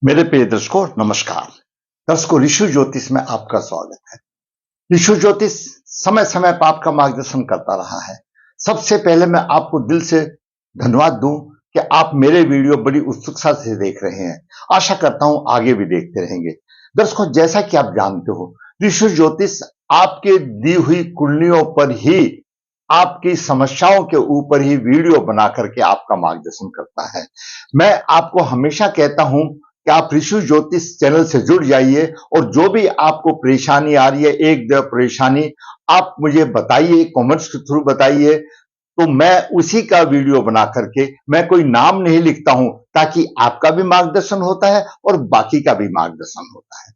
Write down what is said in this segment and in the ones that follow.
मेरे प्रिय दर्शकों नमस्कार। दर्शकों ऋषि ज्योतिष में आपका स्वागत है। ऋषि ज्योतिष समय समय पर आपका मार्गदर्शन करता रहा है। सबसे पहले मैं आपको दिल से धन्यवाद दूं कि आप मेरे वीडियो बड़ी उत्सुकता से देख रहे हैं। आशा करता हूं आगे भी देखते रहेंगे। दर्शकों जैसा कि आप जानते हो ऋषि ज्योतिष आपके दी हुई कुंडलियों पर ही, आपकी समस्याओं के ऊपर ही वीडियो बना करके आपका मार्गदर्शन करता है। मैं आपको हमेशा कहता हूं कि आप ऋषि ज्योतिष चैनल से जुड़ जाइए और जो भी आपको परेशानी आ रही है, एक दो परेशानी आप मुझे बताइए, कमेंट्स के थ्रू बताइए, तो मैं उसी का वीडियो बना करके, मैं कोई नाम नहीं लिखता हूं, ताकि आपका भी मार्गदर्शन होता है और बाकी का भी मार्गदर्शन होता है।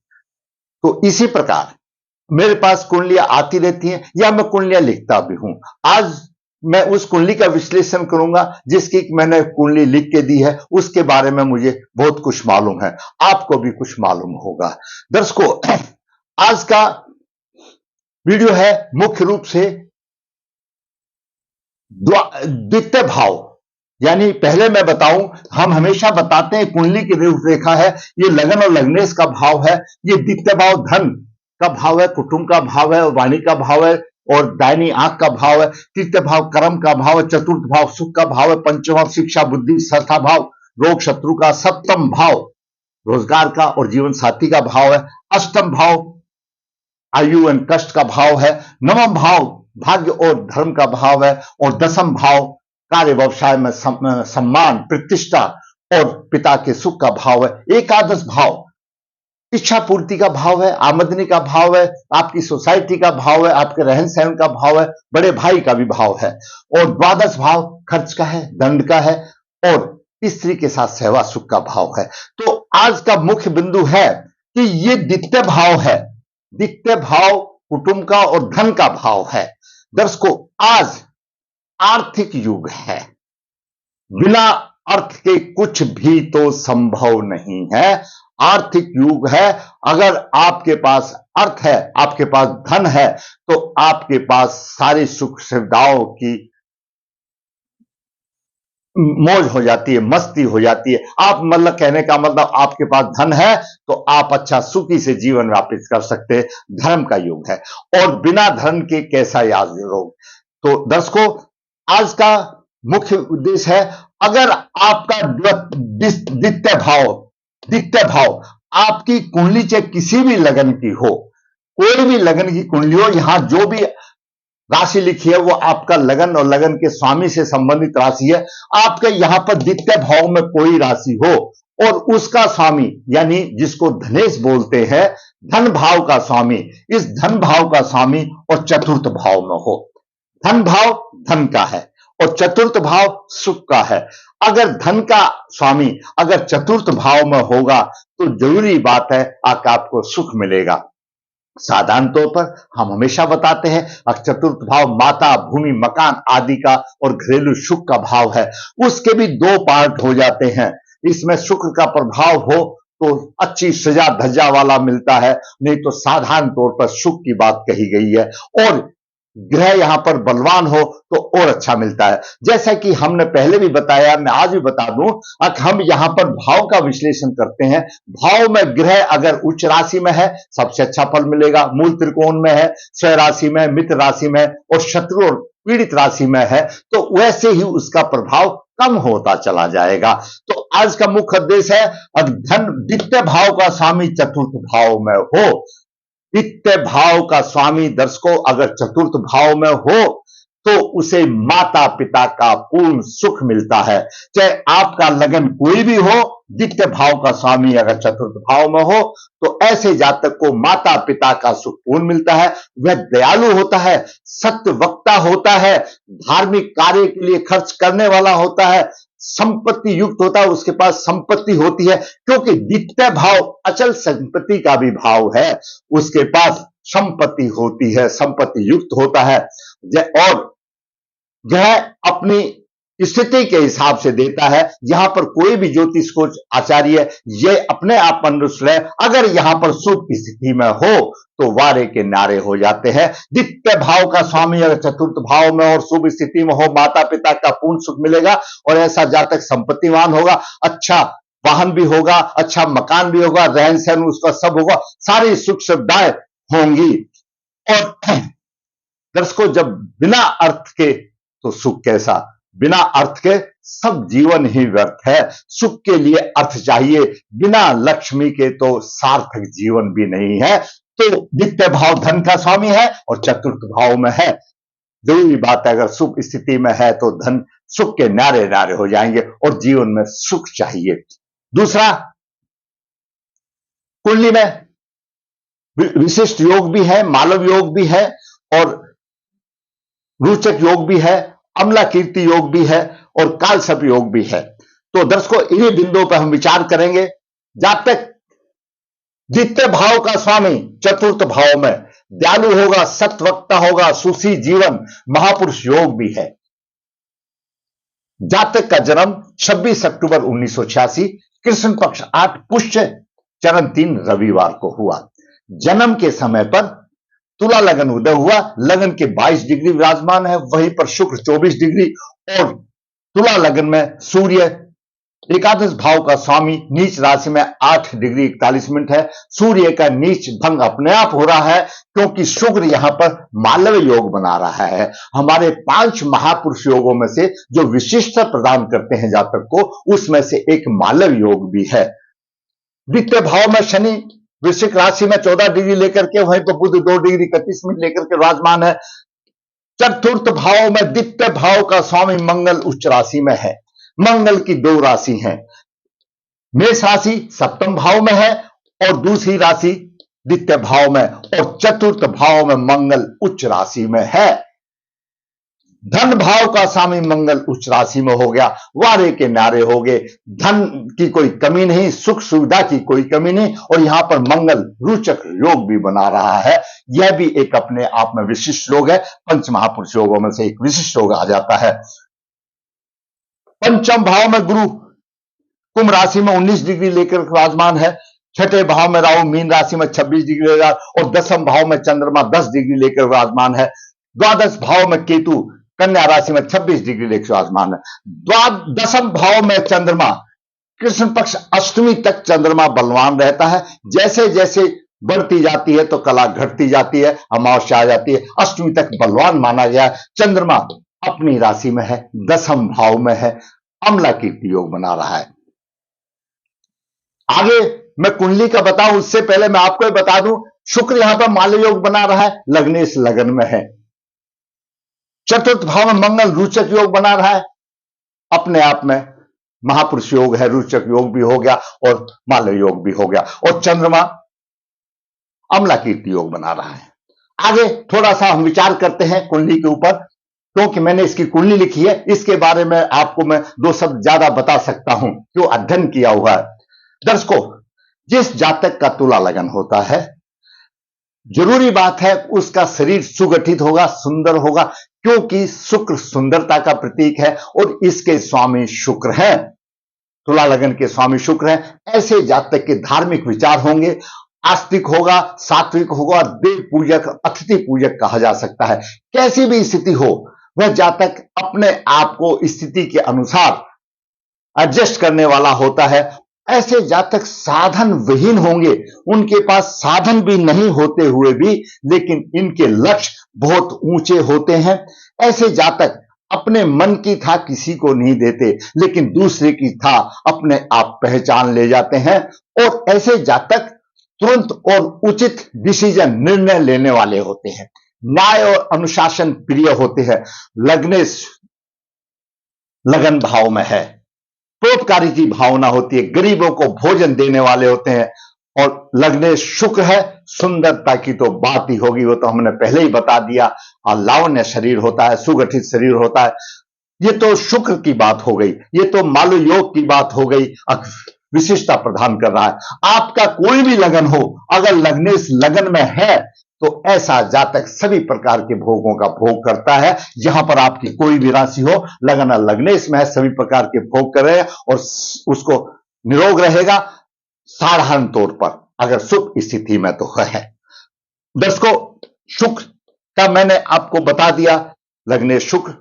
तो इसी प्रकार मेरे पास कुंडलियां आती रहती हैं या मैं कुंडलियां लिखता भी हूं। आज मैं उस कुंडली का विश्लेषण करूंगा जिसकी मैंने कुंडली लिख के दी है। उसके बारे में मुझे बहुत कुछ मालूम है, आपको भी कुछ मालूम होगा। दर्शकों आज का वीडियो है मुख्य रूप से द्वितीय भाव, यानी पहले मैं बताऊं, हम हमेशा बताते हैं कुंडली की रूपरेखा है, ये लगन और लग्नेश का भाव है। ये द्वितीय भाव धन का भाव है, कुटुंब का भाव है, वाणी का भाव है और दाहिनी आंख का भाव है। तृतीय भाव कर्म का भाव है, चतुर्थ भाव सुख का भाव है, पंचम भाव शिक्षा बुद्धि संस्था भाव रोग शत्रु का, सप्तम भाव रोजगार का और जीवन साथी का भाव है, अष्टम भाव आयु एवं कष्ट का भाव है, नवम भाव भाग्य और धर्म का भाव है और दसम भाव कार्य व्यवसाय में सम्मान प्रतिष्ठा और पिता के सुख का भाव है। एकादश भाव इच्छा पूर्ति का भाव है, आमदनी का भाव है, आपकी सोसाइटी का भाव है, आपके रहन सहन का भाव है, बड़े भाई का भी भाव है और द्वादश भाव खर्च का है, दंड का है और स्त्री के साथ सेवा सुख का भाव है। तो आज का मुख्य बिंदु है कि ये द्वितीय भाव है, द्वितीय भाव कुटुंब का और धन का भाव है। दर्शकों आज आर्थिक युग है, बिना अर्थ के कुछ भी तो संभव नहीं है। आर्थिक युग है, अगर आपके पास अर्थ है, आपके पास धन है, तो आपके पास सारी सुख सुविधाओं की मौज हो जाती है, मस्ती हो जाती है। आप मतलब कहने का मतलब आपके पास धन है तो आप अच्छा सुखी से जीवन व्यापित कर सकते हैं। धर्म का युग है और बिना धन के कैसा याद रोग। तो दर्शकों आज का मुख्य उद्देश्य है, अगर आपका द्वितीय भाव आपकी कुंडली चाहे किसी भी लगन की हो, कोई भी लगन की कुंडली हो, यहां जो भी राशि लिखी है वो आपका लगन और लगन के स्वामी से संबंधित राशि है। आपके यहां पर द्वितीय भाव में कोई राशि हो और उसका स्वामी यानी जिसको धनेश बोलते हैं, धन भाव का स्वामी, इस धन भाव का स्वामी और चतुर्थ भाव में हो। धन भाव धन का है और चतुर्थ भाव सुख का है। अगर धन का स्वामी अगर चतुर्थ भाव में होगा तो जरूरी बात है कि आपको सुख मिलेगा। साधारण तौर पर हम हमेशा बताते हैं चतुर्थ भाव माता भूमि मकान आदि का और घरेलू सुख का भाव है। उसके भी दो पार्ट हो जाते हैं। इसमें शुक्र का प्रभाव हो तो अच्छी सजा धजा वाला मिलता है, नहीं तो साधारण तौर पर सुख की बात कही गई है। और ग्रह यहां पर बलवान हो तो और अच्छा मिलता है। जैसा कि हमने पहले भी बताया, मैं आज भी बता दूं, हम यहां पर भाव का विश्लेषण करते हैं। भाव में ग्रह अगर उच्च राशि में है सबसे अच्छा फल मिलेगा, मूल त्रिकोण में है, स्वय राशि में, मित्र राशि में और शत्रु और पीड़ित राशि में है तो वैसे ही उसका प्रभाव कम होता चला जाएगा। तो आज का मुख्य उद्देश्य है धन द्वितीय भाव का स्वामी चतुर्थ भाव में हो। द्वितीय भाव का स्वामी दर्शकों अगर चतुर्थ भाव में हो तो उसे माता पिता का पूर्ण सुख मिलता है। चाहे आपका लगन कोई भी हो, द्वितीय भाव का स्वामी अगर चतुर्थ भाव में हो तो ऐसे जातक को माता पिता का सुख पूर्ण मिलता है। वह दयालु होता है, सत्य वक्ता होता है, धार्मिक कार्य के लिए खर्च करने वाला होता है, संपत्ति युक्त होता है, उसके पास संपत्ति होती है क्योंकि द्वितीय भाव अचल संपत्ति का भी भाव है। उसके पास संपत्ति होती है, संपत्ति युक्त होता है और यह अपनी स्थिति के हिसाब से देता है। यहां पर कोई भी ज्योतिष को आचार्य ये अपने आप मनुष्य है, अगर यहां पर शुभ की स्थिति में हो तो वारे के नारे हो जाते हैं। द्वितीय भाव का स्वामी अगर चतुर्थ भाव में और शुभ स्थिति में हो, माता पिता का पूर्ण सुख मिलेगा और ऐसा जातक संपत्तिवान होगा, अच्छा वाहन भी होगा, अच्छा मकान भी होगा, रहन सहन उसका सब होगा, सारी सुख सुविधाएं होंगी। और दर्शकों, जब बिना अर्थ के तो सुख कैसा, बिना अर्थ के सब जीवन ही व्यर्थ है। सुख के लिए अर्थ चाहिए, बिना लक्ष्मी के तो सार्थक जीवन भी नहीं है। तो द्वितीय भाव धन का स्वामी है और चतुर्थ भाव में है। जरूरी बात है, अगर शुभ स्थिति में है तो धन सुख के नारे नारे हो जाएंगे और जीवन में सुख चाहिए। दूसरा, कुंडली में विशिष्ट योग भी है, मालव योग भी है और रोचक योग भी है, अमला कीर्ति योग भी है और कालसर्प योग भी है। तो दर्शकों, इन्हीं बिंदुओं पर हम विचार करेंगे। जब तक द्वितीय भाव का स्वामी चतुर्थ भाव में दयालु होगा, सत्वक्ता होगा, सुशी जीवन, महापुरुष योग भी है। जातक का जन्म 26 अक्टूबर 1986 कृष्ण पक्ष 8 पुष्य चरण 3 रविवार को हुआ। जन्म के समय पर तुला लगन उदय हुआ, लगन के 22 डिग्री विराजमान है, वहीं पर शुक्र 24 डिग्री और तुला लगन में सूर्य एकादश भाव का स्वामी नीच राशि में 8 डिग्री 41 मिनट है। सूर्य का नीच भंग अपने आप हो रहा है क्योंकि शुक्र यहां पर मालव योग बना रहा है। हमारे 5 महापुरुष योगों में से जो विशिष्टता प्रदान करते हैं जातक को, उसमें से एक मालव योग भी है। द्वितीय भाव में शनि वृश्चिक राशि में 14 डिग्री लेकर के, वहीं पर बुध 2 डिग्री 31 मिनट लेकर के विराजमान है। चतुर्थ भाव में द्वितीय भाव का स्वामी मंगल उच्च राशि में है। मंगल की 2 राशि हैं, मेष राशि सप्तम भाव में है और दूसरी राशि द्वितीय भाव में, और चतुर्थ भाव में मंगल उच्च राशि में है। धन भाव का स्वामी मंगल उच्च राशि में हो गया, वारे के नारे हो गए, धन की कोई कमी नहीं, सुख सुविधा की कोई कमी नहीं, और यहां पर मंगल रोचक योग भी बना रहा है। यह भी एक अपने आप में विशिष्ट योग है, पंच महापुरुष योगों में से एक विशिष्ट योग आ जाता है। पंचम भाव में गुरु कुंभ राशि में 19 डिग्री लेकर विराजमान है। छठे भाव में राहु मीन राशि में 26 डिग्री और दसम भाव में चंद्रमा 10 डिग्री लेकर विराजमान है। द्वादश भाव में केतु कन्या राशि में 26 डिग्री लेकर विराजमान है। दसम भाव में चंद्रमा कृष्ण पक्ष अष्टमी तक चंद्रमा बलवान रहता है। जैसे जैसे बढ़ती जाती है तो कला घटती जाती है, अमावस्या आ जाती है, अष्टमी तक बलवान माना गया। चंद्रमा अपनी राशि में है, दसम भाव में है, अमला कीर्ति योग बना रहा है। आगे मैं कुंडली का बताऊं उससे पहले मैं आपको बता दूं, शुक्र यहां पर माल्य योग बना रहा है, लग्नेश लगन में है। चतुर्थ भाव में मंगल रोचक योग बना रहा है, अपने आप में महापुरुष योग है, रोचक योग भी हो गया और माल्य योग भी हो गया, और चंद्रमा अमला कीर्ति योग बना रहा है। आगे थोड़ा सा हम विचार करते हैं कुंडली के ऊपर, क्योंकि मैंने इसकी कुंडली लिखी है, इसके बारे में आपको मैं 2 शब्द ज्यादा बता सकता हूं, क्यों अध्ययन किया हुआ है। दर्शकों, जिस जातक का तुला लगन होता है, जरूरी बात है उसका शरीर सुगठित होगा, सुंदर होगा, क्योंकि शुक्र सुंदरता का प्रतीक है और इसके स्वामी शुक्र हैं। तुला लगन के स्वामी शुक्र हैं। ऐसे जातक के धार्मिक विचार होंगे, आस्तिक होगा, सात्विक होगा, देव पूजक, अतिथि पूजक कहा जा सकता है। कैसी भी स्थिति हो, वह जातक अपने आप को स्थिति के अनुसार एडजस्ट करने वाला होता है। ऐसे जातक साधन विहीन होंगे, उनके पास साधन भी नहीं होते हुए भी, लेकिन इनके लक्ष्य बहुत ऊंचे होते हैं। ऐसे जातक अपने मन की था किसी को नहीं देते, लेकिन दूसरे की था अपने आप पहचान ले जाते हैं। और ऐसे जातक तुरंत और उचित डिसीजन, निर्णय लेने वाले होते हैं, न्याय और अनुशासन प्रिय होते हैं। लग्नेश लगन भाव में है, परोपकारी की भावना होती है, गरीबों को भोजन देने वाले होते हैं। और लग्नेश शुक्र है, सुंदरता की तो बात ही होगी, वो तो हमने पहले ही बता दिया। और लावण्य शरीर होता है, सुगठित शरीर होता है। ये तो शुक्र की बात हो गई, ये तो मालव योग की बात हो गई, विशिष्टता प्रदान कर रहा है। आपका कोई भी लगन हो, अगर लग्नेश लगन में है तो ऐसा जातक सभी प्रकार के भोगों का भोग करता है। यहां पर आपकी कोई भी राशि हो, लगन लग्नेश में है, सभी प्रकार के भोग कर रहे हैं और उसको निरोग रहेगा साधारण तौर पर, अगर शुभ स्थिति में तो है। दर्शकों, शुक्र का मैंने आपको बता दिया, लग्नेश शुक्र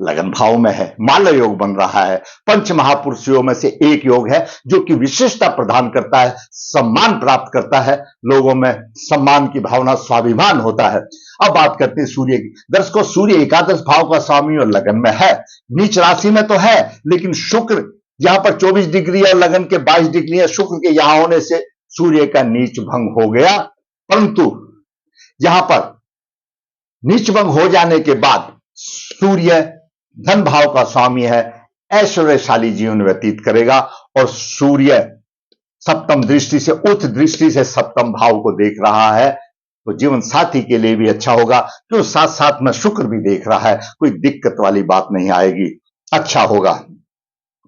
लगन भाव में है, माल्य योग बन रहा है। पंच महापुरुषों में से एक योग है जो कि विशेषता प्रदान करता है, सम्मान प्राप्त करता है, लोगों में सम्मान की भावना, स्वाभिमान होता है। अब बात करते हैं सूर्य की। दर्शकों, सूर्य एकादश भाव का स्वामी और लगन में है, नीच राशि में तो है, लेकिन शुक्र यहां पर 24 डिग्री और लगन के 22 डिग्री है। शुक्र के यहां होने से सूर्य का नीच भंग हो गया, परंतु यहां पर नीच भंग हो जाने के बाद सूर्य धन भाव का स्वामी है, ऐश्वर्यशाली जीवन व्यतीत करेगा। और सूर्य सप्तम दृष्टि से, उच्च दृष्टि से सप्तम भाव को देख रहा है, तो जीवन साथी के लिए भी अच्छा होगा। क्यों, साथ साथ में शुक्र भी देख रहा है, कोई दिक्कत वाली बात नहीं आएगी, अच्छा होगा,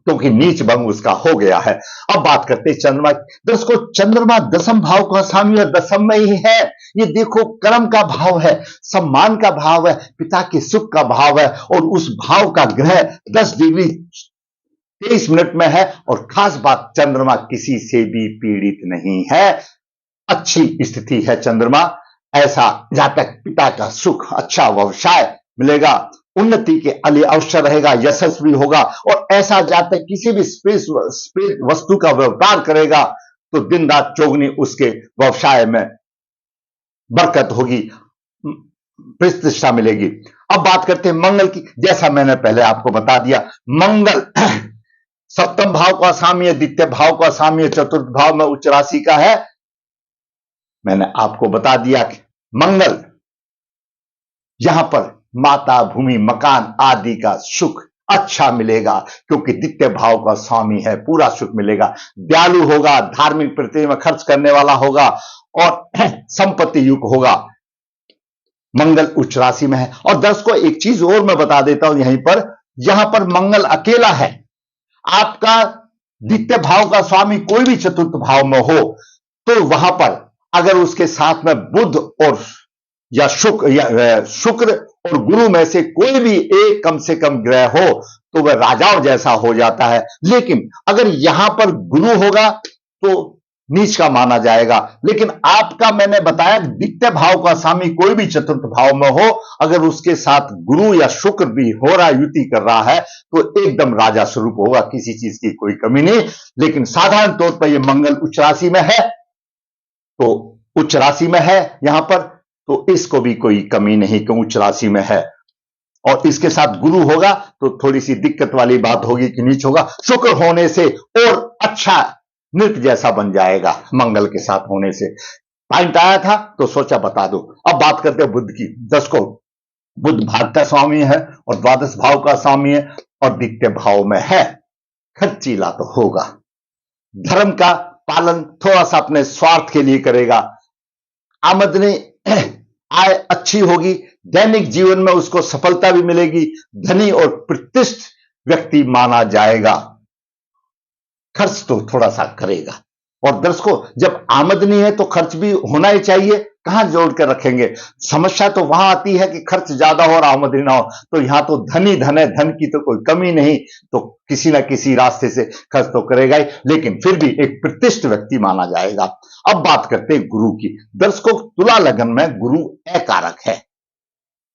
क्योंकि नीच भंग उसका हो गया है। अब बात करते हैं चंद्रमा। दर्शकों, चंद्रमा दसम भाव का स्वामी और दसम में ही है। ये देखो, कर्म का भाव है, सम्मान का भाव है, पिता के सुख का भाव है, और उस भाव का ग्रह 10 डिग्री 23 मिनट में है। और खास बात, चंद्रमा किसी से भी पीड़ित नहीं है, अच्छी स्थिति है चंद्रमा। ऐसा जातक पिता का सुख, अच्छा व्यवसाय मिलेगा, उन्नति के लिए अवसर रहेगा, यशस्वी होगा। और ऐसा जातक किसी भी स्पेस वस्तु का व्यापार करेगा तो दिन रात चौगनी उसके व्यवसाय में बरकत होगी, प्रतिष्ठा मिलेगी। अब बात करते हैं मंगल की। जैसा मैंने पहले आपको बता दिया, मंगल सप्तम भाव का स्वामी है, द्वितीय भाव का स्वामी है, चतुर्थ भाव में उच्च राशि का है। मैंने आपको बता दिया कि मंगल यहां पर माता, भूमि, मकान आदि का सुख अच्छा मिलेगा, क्योंकि द्वितीय भाव का स्वामी है, पूरा सुख मिलेगा। दयालु होगा, धार्मिक प्रति में खर्च करने वाला होगा, और संपत्ति युक्त होगा। मंगल उच्च राशि में है। और दर्शकों, एक चीज और मैं बता देता हूं, यहां पर मंगल अकेला है। आपका द्वितीय भाव का स्वामी कोई भी चतुर्थ भाव में हो, तो वहां पर अगर उसके साथ में बुध और या शुक्र और गुरु में से कोई भी एक कम से कम ग्रह हो, तो वह राजाओं जैसा हो जाता है। लेकिन अगर यहां पर गुरु होगा तो नीच का माना जाएगा। लेकिन आपका, मैंने बताया, द्वितीय भाव का स्वामी कोई भी चतुर्थ भाव में हो, अगर उसके साथ गुरु या शुक्र भी हो रहा, युति कर रहा है, तो एकदम राजा स्वरूप होगा, किसी चीज की कोई कमी नहीं। लेकिन साधारण तौर पर यह मंगल उच्च राशि में है, तो उच्च राशि में है यहां पर, तो इसको भी कोई कमी नहीं कि उच्च राशि में है। और इसके साथ गुरु होगा तो थोड़ी सी दिक्कत वाली बात होगी कि नीच होगा। शुक्र होने से और अच्छा नृत्य जैसा बन जाएगा, मंगल के साथ होने से। पॉइंट आया था तो सोचा बता दो। अब बात करते हैं बुध की। दर्शकों, बुध भाग का स्वामी है और द्वादश भाव का स्वामी है, और द्वितीय भाव में है। खर्चीला तो होगा, धर्म का पालन थोड़ा सा अपने स्वार्थ के लिए करेगा, आमदनी आय अच्छी होगी, दैनिक जीवन में उसको सफलता भी मिलेगी, धनी और प्रतिष्ठित व्यक्ति माना जाएगा। खर्च तो थोड़ा सा करेगा। और दर्शकों, जब आमदनी है तो खर्च भी होना ही चाहिए, कहां जोड़ कर रखेंगे। समस्या तो वहां आती है कि खर्च ज्यादा हो और आमदनी ना हो। तो यहां तो धन ही धन है, धन की तो कोई कमी नहीं, तो किसी ना किसी रास्ते से खर्च तो करेगा ही, लेकिन फिर भी एक प्रतिष्ठित व्यक्ति माना जाएगा। अब बात करते हैं गुरु की। दर्शकों, तुला लगन में गुरु अकारक है,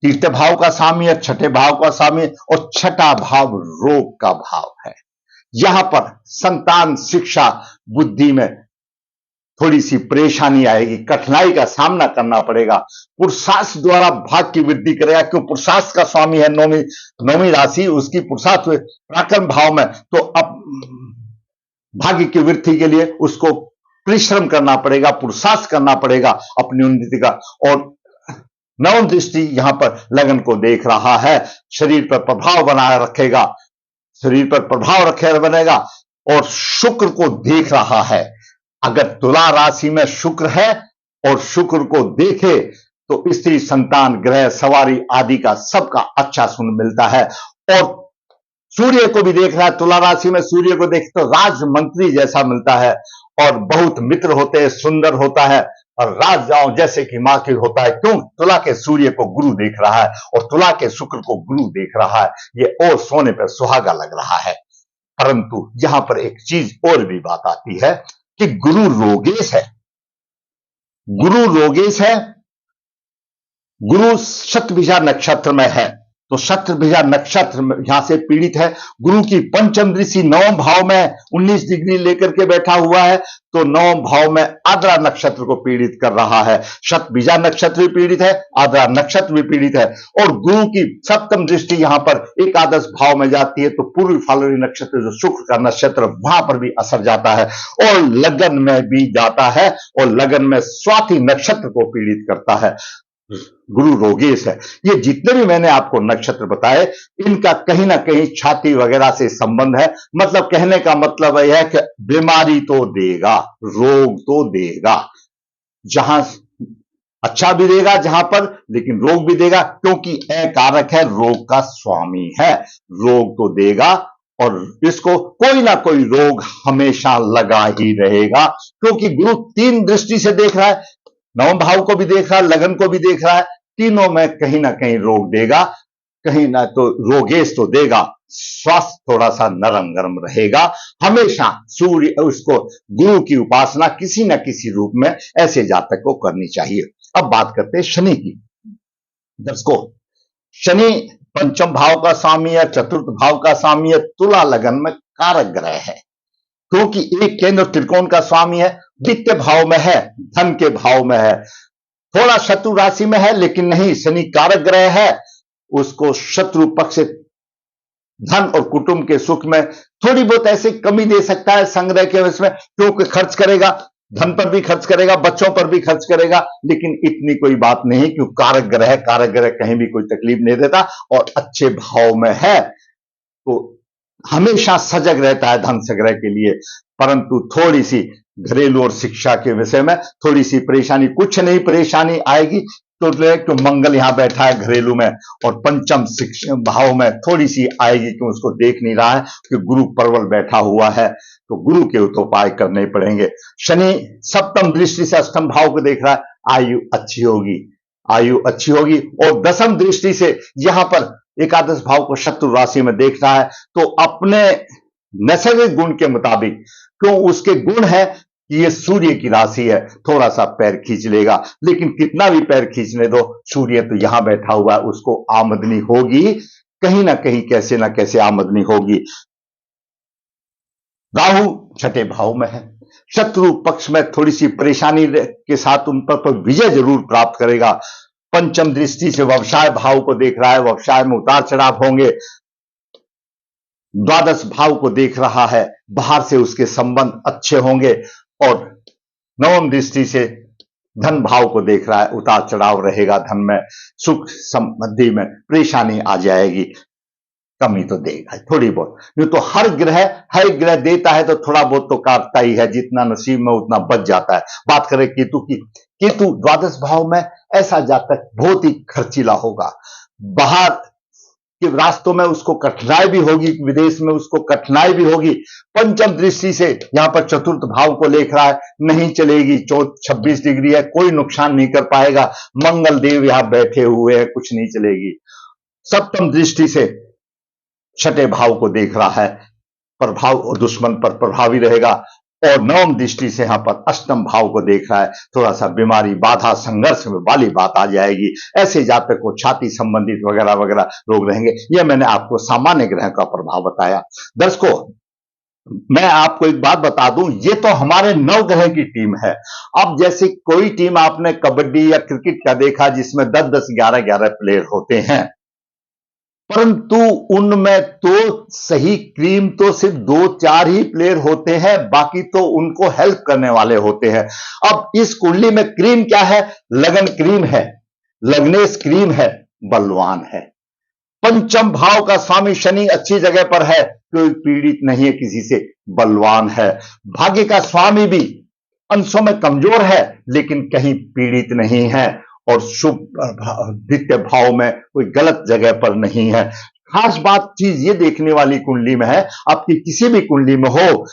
तीसरे भाव का स्वामी है, छठे भाव का स्वामी है, और छठा भाव रोग का भाव है। यहां पर संतान, शिक्षा, बुद्धि में थोड़ी सी परेशानी आएगी, कठिनाई का सामना करना पड़ेगा। पुरुषार्थ द्वारा भाग्य की वृद्धि करेगा, क्यों, पुरुषार्थ का स्वामी है नौवीं राशि उसकी, पुरुषार्थ पराक्रम भाव में, तो अब भाग्य की वृद्धि के लिए उसको परिश्रम करना पड़ेगा, पुरुषार्थ करना पड़ेगा अपनी उन्नति का। और नवम दृष्टि यहां पर लगन को देख रहा है, शरीर पर प्रभाव बनाए रखेगा, शरीर पर प्रभाव रखे बनेगा, और शुक्र को देख रहा है। अगर तुला राशि में शुक्र है और शुक्र को देखे तो स्त्री, संतान, ग्रह, सवारी आदि का सबका अच्छा सुन मिलता है। और सूर्य को भी देख रहा है, तुला राशि में सूर्य को देख तो राजमंत्री जैसा मिलता है, और बहुत मित्र होते हैं, सुंदर होता है, और राजाओं जैसे कि माकिर होता है। क्यों, तुला के सूर्य को गुरु देख रहा है और तुला के शुक्र को गुरु देख रहा है, ये और सोने पर सुहागा लग रहा है। परंतु यहां पर एक चीज और भी बात आती है कि गुरु रोगेश है, गुरु रोगेश है, गुरु शतभिषा नक्षत्र में है। तो शत्रभिजा नक्षत्र यहां से पीड़ित है। गुरु की पंचम दृष्टि नवम भाव में 19 डिग्री लेकर के बैठा हुआ है, तो नवम भाव में आद्रा नक्षत्र को पीड़ित कर रहा है। शतभिजा नक्षत्र भी पीड़ित है, आद्रा नक्षत्र भी पीड़ित है, और गुरु की सप्तम दृष्टि यहां पर एकादश भाव में जाती है, तो पूर्व फाल्गुनी नक्षत्र जो शुक्र का नक्षत्र, वहां पर भी असर जाता है और लगन में भी जाता है, और लगन में स्वाति नक्षत्र को पीड़ित करता है। गुरु रोगेश है। ये जितने भी मैंने आपको नक्षत्र बताए, इनका कहीं ना कहीं छाती वगैरह से संबंध है। मतलब कहने का मतलब यह है कि बीमारी तो देगा, रोग तो देगा, जहां अच्छा भी देगा जहां पर, लेकिन रोग भी देगा, क्योंकि कारक है, रोग का स्वामी है। रोग तो देगा और इसको कोई ना कोई रोग हमेशा लगा ही रहेगा, क्योंकि गुरु 3 दृष्टि से देख रहा है, नवम भाव को भी देख रहा है, लगन को भी देख रहा है। तीनों में कहीं ना कहीं रोग देगा, कहीं ना तो रोगेश तो देगा। स्वास्थ्य थोड़ा सा नरम गरम रहेगा। हमेशा सूर्य उसको गुरु की उपासना किसी न किसी रूप में ऐसे जातक को करनी चाहिए। अब बात करते हैं शनि की। दर्शकों, शनि पंचम भाव का स्वामी है, चतुर्थ भाव का स्वामी है, तुला लगन में कारक ग्रह है, क्योंकि एक केंद्र त्रिकोण का स्वामी है, वित्त भाव में है, धन के भाव में है, थोड़ा शत्रु राशि में है, लेकिन नहीं, शनि कारक ग्रह है, उसको शत्रु पक्ष से धन और कुटुंब के सुख में थोड़ी बहुत ऐसे कमी दे सकता है संग्रह के उसमें, क्योंकि खर्च करेगा, धन पर भी खर्च करेगा, बच्चों पर भी खर्च करेगा, लेकिन इतनी कोई बात नहीं, क्योंकि कारक ग्रह कहीं भी कोई तकलीफ नहीं देता और अच्छे भाव में है, तो हमेशा सजग रहता है धन संग्रह के लिए। परंतु थोड़ी सी घरेलू और शिक्षा के विषय में थोड़ी सी परेशानी, कुछ नहीं परेशानी आएगी, तो मंगल यहां बैठा है घरेलू में, और पंचम भाव में थोड़ी सी आएगी, क्यों उसको देख नहीं रहा है कि गुरु प्रबल बैठा हुआ है, तो गुरु के तो उपाय करने पड़ेंगे। शनि सप्तम दृष्टि से अष्टम भाव को देख रहा है, आयु अच्छी होगी, आयु अच्छी होगी, और दसम दृष्टि से यहां पर एकादश भाव को शत्रु राशि में देख रहा है, तो अपने नैसर्गिक गुण के मुताबिक, क्यों उसके गुण है कि ये सूर्य की राशि है, थोड़ा सा पैर खींच लेगा, लेकिन कितना भी पैर खींचने दो, सूर्य तो यहां बैठा हुआ है, उसको आमदनी होगी, कहीं ना कहीं कैसे ना कैसे आमदनी होगी। राहु छठे भाव में है, शत्रु पक्ष में थोड़ी सी परेशानी के साथ उन पर विजय जरूर प्राप्त करेगा। पंचम दृष्टि से व्यवसाय भाव को देख रहा है, व्यवसाय में उतार चढ़ाव होंगे। द्वादश भाव को देख रहा है, बाहर से उसके संबंध अच्छे होंगे, और नवम दृष्टि से धन भाव को देख रहा है, उतार चढ़ाव रहेगा, धन में सुख समृद्धि में परेशानी आ जाएगी, कमी तो देगा थोड़ी बहुत, नहीं तो हर ग्रह देता है तो थोड़ा बहुत तो काटता ही है, जितना नसीब में उतना बच जाता है। बात करें केतु की, केतु द्वादश भाव में ऐसा जातक बहुत ही खर्चीला होगा, बाहर के रास्तों में उसको कठिनाई भी होगी, विदेश में उसको कठिनाई भी होगी। पंचम दृष्टि से यहां पर चतुर्थ भाव को लेख रहा है, नहीं चलेगी, 26 डिग्री है, कोई नुकसान नहीं कर पाएगा, मंगल देव यहां बैठे हुए हैं, कुछ नहीं चलेगी। सप्तम दृष्टि से छठे भाव को देख रहा है, प्रभाव और दुश्मन पर प्रभावी रहेगा, और नवम दृष्टि से यहां पर अष्टम भाव को देख रहा है, थोड़ा सा बीमारी बाधा संघर्ष वाली बात आ जाएगी। ऐसे जातक को छाती संबंधित वगैरह वगैरह रोग रहेंगे। यह मैंने आपको सामान्य ग्रह का प्रभाव बताया। दर्शकों, मैं आपको एक बात बता दूं, ये तो हमारे 9 ग्रह की टीम है। अब जैसे कोई टीम आपने कबड्डी या क्रिकेट का देखा जिसमें 10-10, 11-11 प्लेयर होते हैं, परंतु उनमें तो सही क्रीम तो सिर्फ 2-4 ही प्लेयर होते हैं, बाकी तो उनको हेल्प करने वाले होते हैं। अब इस कुंडली में क्रीम क्या है? लगन क्रीम है, लग्नेश क्रीम है, बलवान है। पंचम भाव का स्वामी शनि अच्छी जगह पर है, कोई पीड़ित नहीं है किसी से, बलवान है। भाग्य का स्वामी भी अंशों में कमजोर है, लेकिन कहीं पीड़ित नहीं है, और शुभ द्वितीय भाव में कोई गलत जगह पर नहीं है। खास बात चीज ये देखने वाली कुंडली में है, आपकी किसी भी कुंडली में हो,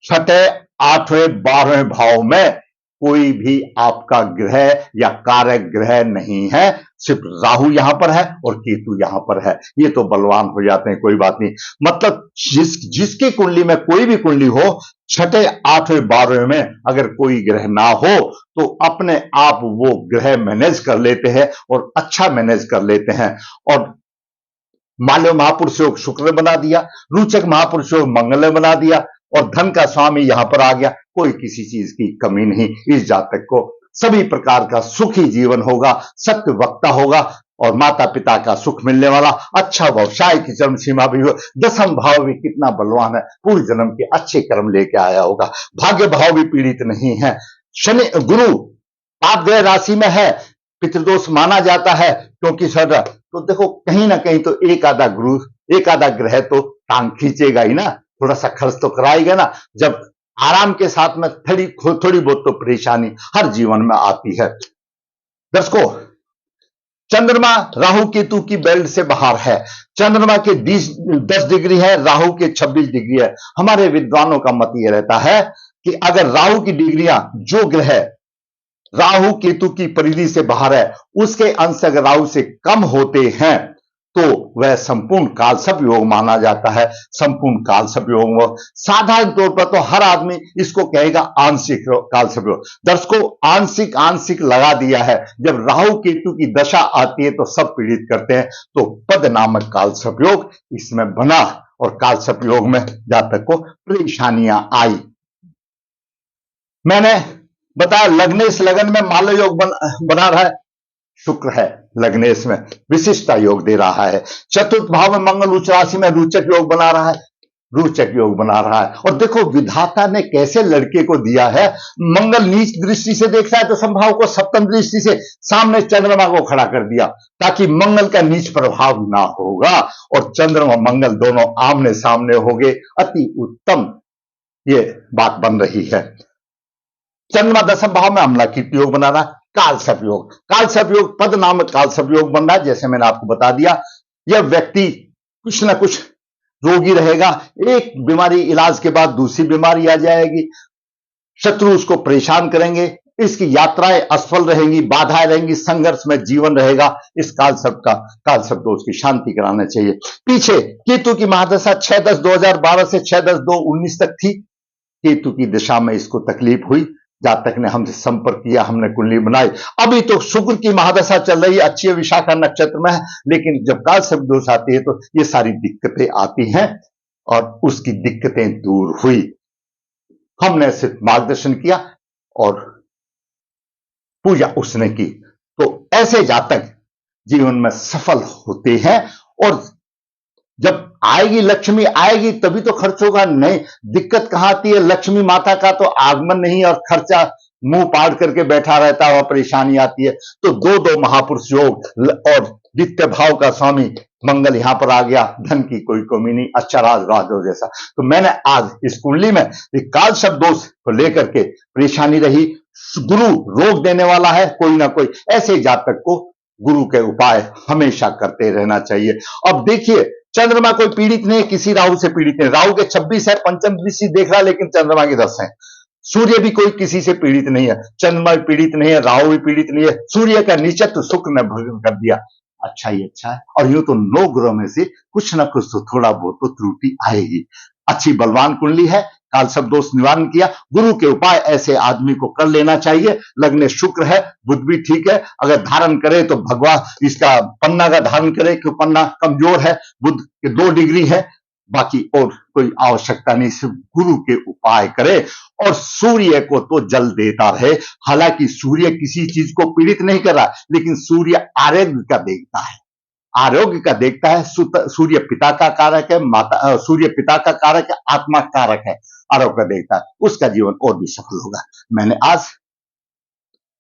छठे, 8वें, 12वें भाव में कोई भी आपका ग्रह या कारक ग्रह नहीं है, सिर्फ राहु यहां पर है और केतु यहां पर है, ये तो बलवान हो जाते हैं, कोई बात नहीं। मतलब जिसकी कुंडली में कोई भी कुंडली हो, छठे, 8वें, 12वें में अगर कोई ग्रह ना हो, तो अपने आप वो ग्रह मैनेज कर लेते हैं और अच्छा मैनेज कर लेते हैं। और माल्य महापुरुष योग शुक्र ने बना दिया, रोचक महापुरुष योग मंगल ने बना दिया, और धन का स्वामी यहां पर आ गया। कोई किसी चीज की कमी नहीं। इस जातक को सभी प्रकार का सुखी जीवन होगा, सत्य वक्ता होगा, और माता पिता का सुख मिलने वाला, अच्छा व्यवसाय की चरम सीमा भी हो। दसम भाव भी कितना बलवान है, पूर्व जन्म के अच्छे कर्म लेके आया होगा। भाग्य भाव भी पीड़ित नहीं है। शनि गुरु पाप ग्रह राशि में है, पितृदोष माना जाता है, क्योंकि सर तो देखो कहीं ना कहीं तो एक आधा गुरु, एक आधा ग्रह तो टांग खींचेगा ही ना, थोड़ा सा खर्च तो कराएगा ना। जब आराम के साथ में थोड़ी बहुत तो परेशानी हर जीवन में आती है। दर्शकों, चंद्रमा राहु केतु की बेल्ट से बाहर है। चंद्रमा के 10 डिग्री है, राहु के 26 डिग्री है। हमारे विद्वानों का मत यह रहता है कि अगर राहु की डिग्रियां, जो ग्रह राहु केतु की परिधि से बाहर है, उसके अंश अगर राहु से कम होते हैं तो वह संपूर्ण कालसर्प योग माना जाता है। संपूर्ण कालसर्प योग साधारण तौर पर तो हर आदमी इसको कहेगा आंशिक कालसर्प योग। दर्शकों, आंशिक आंशिक लगा दिया है। जब राहु केतु की दशा आती है तो सब पीड़ित करते हैं। तो पद नामक कालसर्प योग इसमें बना, और कालसर्प योग में जातक को परेशानियां आई। मैंने बताया लग्नेश लगन में माल्य योग बना रहा है, शुक्र है लग्नेश में विशिष्टता योग दे रहा है। चतुर्थ भाव में मंगल उच्च राशि में रोचक योग बना रहा है, रोचक योग बना रहा है। और देखो विधाता ने कैसे लड़के को दिया है, मंगल नीच दृष्टि से देखता है तो संभाव को सप्तम दृष्टि से सामने चंद्रमा को खड़ा कर दिया, ताकि मंगल का नीच प्रभाव ना होगा, और चंद्रमा मंगल दोनों आमने सामने होंगे। अति उत्तम ये बात बन रही है। चंद्रमा दसम भाव में अमला कीर्ति योग बना रहा है, कालसर्प योग। कालसर्प योग पद नामक कालसर्प योग बन रहा है। जैसे मैंने आपको बता दिया, यह व्यक्ति कुछ ना कुछ रोगी रहेगा, एक बीमारी इलाज के बाद दूसरी बीमारी आ जाएगी, शत्रु उसको परेशान करेंगे, इसकी यात्राएं असफल रहेंगी, बाधाएं रहेंगी, संघर्ष में जीवन रहेगा। इस कालसर्प दोष की शांति कराना चाहिए। पीछे केतु की महादशा 6-10-2012 से 6-10-2019 तक थी। केतु की दिशा में इसको तकलीफ हुई, जातक ने हमसे संपर्क किया, हमने कुंडली बनाई। अभी तो शुक्र की महादशा चल रही है, अच्छी विशाखा नक्षत्र में है, लेकिन जब कालसर्प दोष आती है तो ये सारी दिक्कतें आती हैं, और उसकी दिक्कतें दूर हुई। हमने सिर्फ मार्गदर्शन किया और पूजा उसने की। तो ऐसे जातक जीवन में सफल होते हैं। और जब आएगी लक्ष्मी आएगी तभी तो खर्च होगा। नहीं, दिक्कत कहां आती है, लक्ष्मी माता का तो आगमन नहीं और खर्चा मुंह पाड़ करके बैठा रहता है, परेशानी आती है। तो दो महापुरुष योग और द्वितीय भाव का स्वामी मंगल यहां पर आ गया, धन की कोई कमी नहीं, अच्छा राजो जैसा। तो मैंने आज इस कुंडली में कालसर्प दोष को लेकर के परेशानी रही। गुरु रोग देने वाला है, कोई ना कोई ऐसे जातक को गुरु के उपाय हमेशा करते रहना चाहिए। अब देखिए, चंद्रमा कोई पीड़ित नहीं, किसी राहु से पीड़ित नहीं। राहु के 26 है, पंचम दृष्टि देख रहा है, लेकिन चंद्रमा के 10 है। सूर्य भी कोई किसी से पीड़ित नहीं है, चंद्रमा भी पीड़ित नहीं है, राहु भी पीड़ित नहीं है। सूर्य का नीचत्व शुक्र ने भंग कर दिया। अच्छा ही अच्छा है। और यूं तो 9 ग्रहों में से कुछ ना कुछ तो थोड़ा बहुत तो त्रुटि आएगी। अच्छी बलवान कुंडली है, कालसर्प दोष निवारण किया। गुरु के उपाय ऐसे आदमी को कर लेना चाहिए। लग्न शुक्र है, बुध भी ठीक है, अगर धारण करे तो भगवान इसका पन्ना का धारण करे, क्यों पन्ना कमजोर है, बुध के 2 डिग्री है। बाकी और कोई आवश्यकता नहीं, सिर्फ गुरु के उपाय करे और सूर्य को तो जल देता रहे। हालांकि सूर्य किसी चीज को पीड़ित नहीं कर रहा, लेकिन सूर्य आरोग्य का देखता है, आरोग्य का देखता है। सूर्य पिता का कारक है, माता सूर्य पिता का कारक है, आत्मा कारक है, आरोग्य का देखता है, उसका जीवन और भी सफल होगा। मैंने आज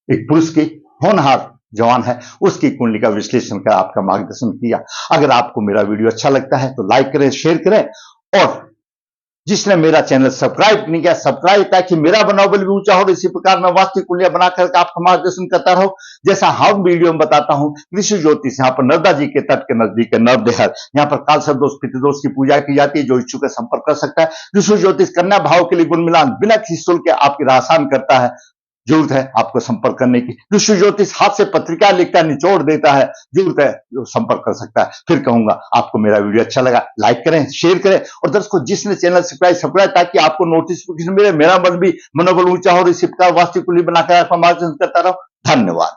एक पुरुष की होनहार जवान है, उसकी कुंडली का विश्लेषण कर आपका मार्गदर्शन किया। अगर आपको मेरा वीडियो अच्छा लगता है तो लाइक करें, शेयर करें, और जिसने मेरा चैनल सब्सक्राइब नहीं किया सब्सक्राइब, ताकि मेरा मनोबल भी ऊंचा हो। इसी प्रकार मैं वास्तविक कुंडलियां बनाकर आपका मार्गदर्शन करता रहूं, जैसा हम वीडियो में बताता हूं। ऋषि ज्योतिष यहाँ पर नर्मदा जी के तट के नजदीक है, नवदेहर, यहाँ पर कालसर्प दोष पितृदोष की पूजा की जाती है। जो इच्छुक है संपर्क कर सकता है। ऋषि ज्योतिष कन्या भाव के लिए गुण मिलान बिना किसी शुल्क के आपकी आसान करता है। जरूरत है आपको संपर्क करने की। ऋषि ज्योतिष हाथ से पत्रिका लिखता है, निचोड़ देता है, जरूरत है जो संपर्क कर सकता है। फिर कहूंगा, आपको मेरा वीडियो अच्छा लगा लाइक करें, शेयर करें, और दर्शकों जिसने चैनल सब्सक्राइब, ताकि आपको नोटिफिकेशन मिले, मेरा मन भी मनोबल ऊंचा हो और इसी प्रकार वास्तविक कुंडली बनाकर आपका मार्गदर्शन करता रहो। धन्यवाद।